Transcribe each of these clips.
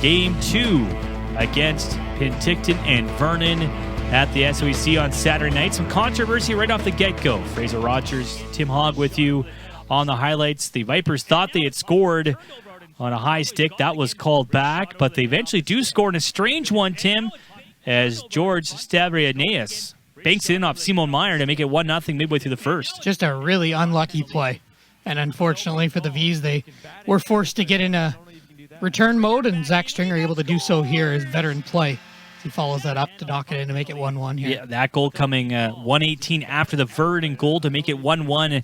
Game 2 against Penticton and Vernon at the SOEC on Saturday night. Some controversy right off the get-go. Fraser Rogers, Tim Hogg with you on the highlights. The Vipers thought they had scored on a high stick. That was called back, but they eventually do score in a strange one, Tim, as George Stavrianeus banks it in off Simon Meyer to make it 1-0 midway through the first. Just a really unlucky play. And unfortunately for the Vs, they were forced to get in a return mode, and Zach Stringer able to do so here as veteran play. He follows that up to knock it in to make it 1-1 here. Yeah, that goal coming 1:18 after the Vernon goal to make it 1-1.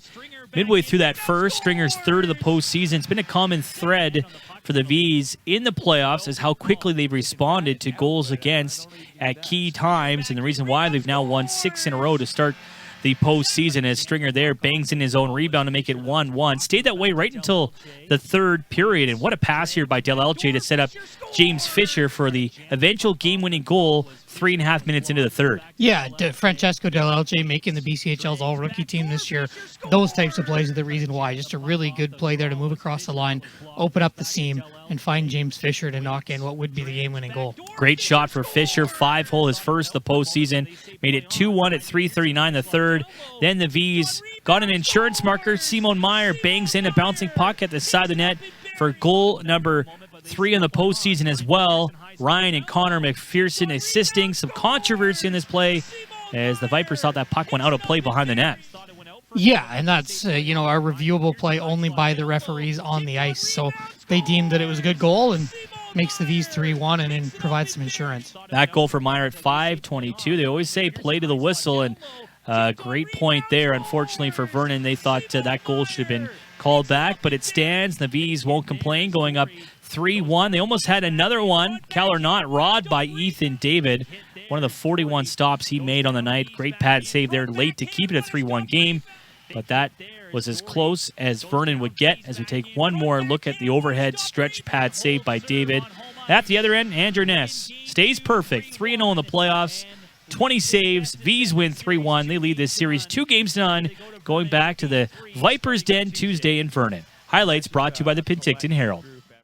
Midway through that first, Stringer's third of the postseason. It's been a common thread for the Vs in the playoffs is how quickly they've responded to goals against at key times, and the reason why they've now won 6 in a row to start the postseason as Stringer there bangs in his own rebound to make it 1-1. Stayed that way right until the third period, and what a pass here by Del Elche to set up James Fisher for the eventual game-winning goal 3.5 minutes into the third. Yeah, Francesco Del Elche making the BCHL's all-rookie team this year. Those types of plays are the reason why. Just a really good play there to move across the line, open up the seam, and find James Fisher to knock in what would be the game-winning goal. Great shot for Fisher. 5-hole, his first of the postseason. Made it 2-1 at 3:39 the third. Then the Vs got an insurance marker. Simon Meyer bangs in a bouncing puck at the side of the net for goal number 3 in the postseason as well. Ryan and Connor McPherson assisting. Some controversy in this play as the Vipers thought that puck went out of play behind the net. Yeah, and that's, a reviewable play only by the referees on the ice. So they deemed that it was a good goal and makes the Vs 3-1 and then provides some insurance. That goal for Meyer at 5:22. They always say play to the whistle, and great point there. Unfortunately for Vernon, they thought that goal should have been called back, but it stands. The Vs won't complain, going up 3-1. They almost had another one. Cal or not, robbed by Ethan David. One of the 41 stops he made on the night. Great pad save there late to keep it a 3-1 game. But that was as close as Vernon would get as we take one more look at the overhead stretch pad save by David. At the other end, Andrew Ness stays perfect. 3-0 in the playoffs. 20 saves. Vs win 3-1. They lead this series 2-0, going back to the Vipers' Den Tuesday in Vernon. Highlights brought to you by the Penticton Herald.